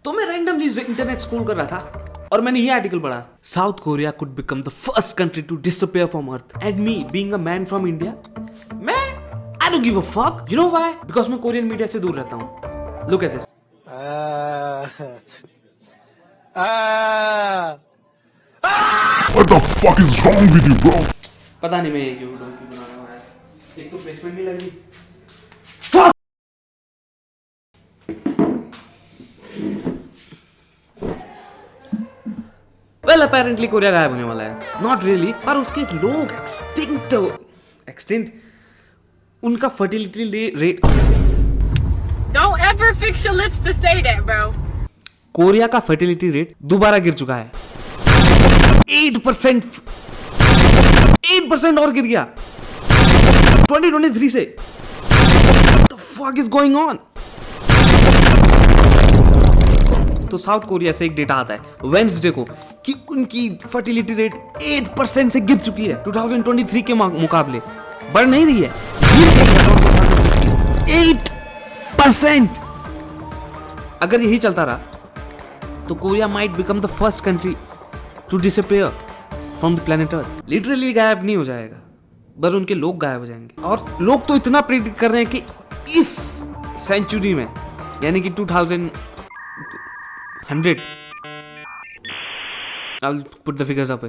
तो मैं randomly internet scroll कर रहा था और मैंने ये आर्टिकल पढ़ा, South Korea could become the first country to disappear from earth and me being a man from India, मैं I don't give a fuck, you know why? Because मैं Korean media से दूर रहता हूं। Look at this. What the fuck is wrong with you, bro? पता नहीं मैं ये क्यों बना रहा हूं यार, एक तो प्लेसमेंट नहीं लग रही। वेल अपेरेंटली कोरिया गायब होने वाला है, नॉट रियली, पर उसके लोग एक्सटिंक्ट उनका fertility rate. Don't ever fix your lips to say that, bro. Korea का फर्टिलिटी रेट दोबारा गिर चुका है, 8% 8% और गिर गया 2023 से। What the fuck is going on? तो साउथ कोरिया से एक डेटा आता है वेंसडे को कि उनकी फर्टिलिटी रेट 8% से गिर चुकी है 2023 के मुकाबले, बढ़ नहीं रही है, 8%। अगर यही चलता रहा तो Korea might become the first country to disappear from the planet earth. Literally गायब नहीं हो जाएगा, बस उनके लोग गायब हो जाएंगे। और लोग तो इतना प्रेडिक्ट कर रहे हैं कि इस सेंचुरी में, यानी कि 2100, I'll put the figures up.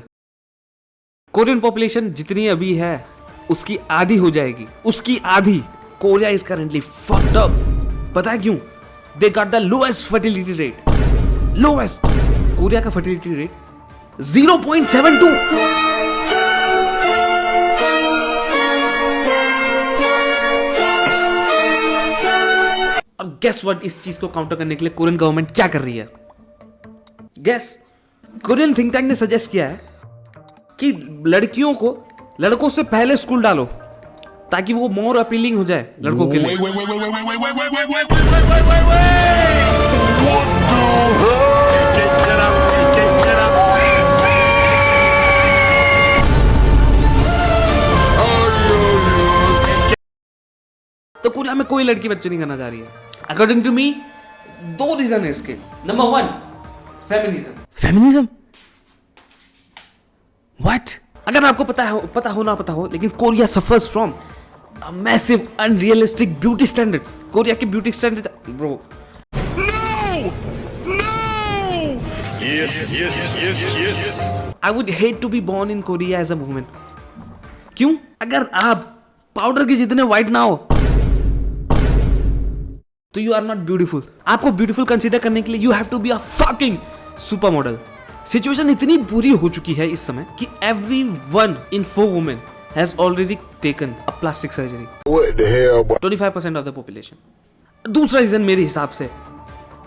Korean population जितनी अभी है उसकी आधी हो जाएगी, उसकी आधी। Korea is currently fucked up. पता है क्यों? They got the lowest fertility rate, lowest. Korea का फर्टिलिटी रेट 0.72। और गेस व्हाट, इस चीज को काउंटर करने के लिए कोरियन गवर्नमेंट क्या कर रही है? गेस, कोरियन थिंक टैंक ने सजेस्ट किया है कि लड़कियों को लड़कों से पहले स्कूल डालो ताकि वो मोर अपीलिंग हो जाए लड़कों के लिए। तो कोरिया में कोई लड़की बच्चे नहीं करना चाह रही है। अकॉर्डिंग टू मी 2 रीजन है इसके। Number 1, feminism. व्हाट? अगर आपको पता हो ना पता हो, लेकिन Korea suffers from a massive unrealistic beauty standards. Korea के beauty standards, bro. Yes. I would hate to be born in Korea as a woman. क्यों? अगर आप पाउडर के जितने व्हाइट ना हो तो यू आर नॉट ब्यूटीफुल। आपको ब्यूटीफुल कंसीडर करने के लिए you have to be a fucking super model. Situation इतनी बुरी हो चुकी है इस समय कि everyone in 4 women has already taken a plastic surgery. What the hell? 25% of the population. दूसरा रीजन मेरे हिसाब से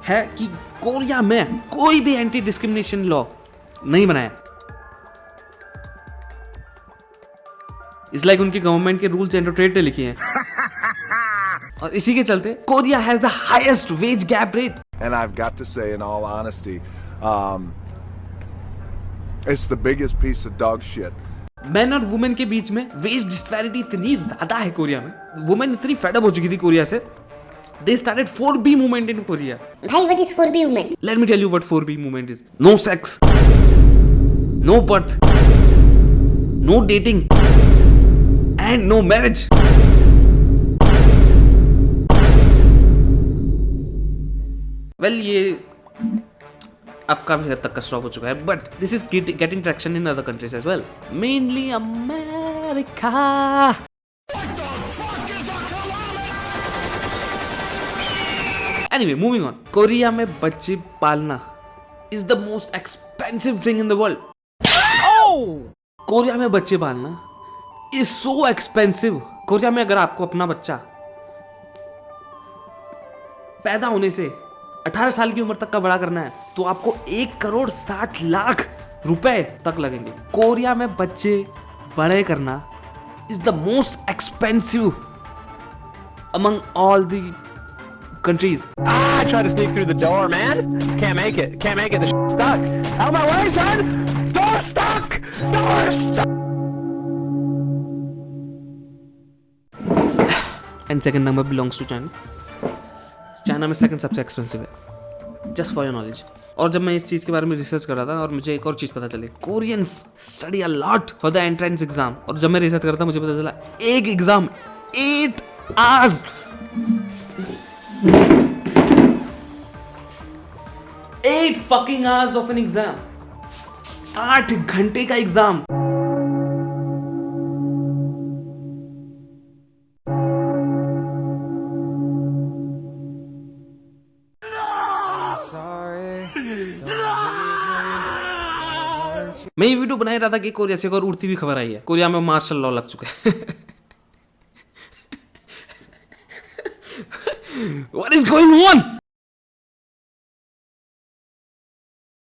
है कि कोरिया में कोई भी एंटी डिस्क्रिमिनेशन लॉ नहीं बनाया। इट्स लाइक उनकी गवर्नमेंट के रूल्स एंड ट्रेड ने लिखी हैं। और इसी के चलते Korea has the highest veg gap rate. And I've got to say, in all honesty, it's the biggest piece of dog shit. Man और वुमेन के बीच में वेज डिस्पैरिटी इतनी ज्यादा है कोरिया में। वुमेन इतनी फेड अप हो चुकी थी कोरिया से, they started 4B movement in Korea. भाई, what is 4B movement? Let me tell you what 4B movement is. No sex, no birth, no dating, and no marriage. Well, ये अब काफी हद तक का स्टॉप हो चुका है, but this is getting traction in other countries as well, mainly America. Anyway, moving on. Korea में बच्चे पालना is the most expensive thing in the world. Korea में बच्चे पालना is so expensive. कोरिया में अगर आपको अपना बच्चा पैदा होने से 18 साल की उम्र तक का बड़ा करना है तो आपको 1,60,00,000 रुपए तक लगेंगे। कोरिया में बच्चे बड़े करना is the most expensive among all the countries. I tried to sneak through the door, man. Can't make it. The stuck. Out of my way, son. Door stuck. And second number belongs to China. China में second सबसे expensive है। Just for your knowledge. और जब मैं इस चीज के बारे में रिसर्च कर रहा था और मुझे एक और चीज पता चली, Koreans study a lot for the entrance exam. और जब मैं रिसर्च कर रहा था मुझे पता चला एक exam 8 hours, 8 fucking hours of an exam, 8 घंटे का एग्जाम। मैं ये वीडियो बना ही रहा था कि कोरिया से एक और उड़ती हुई खबर आई है, कोरिया में मार्शल लॉ लग चुका है। What is going on?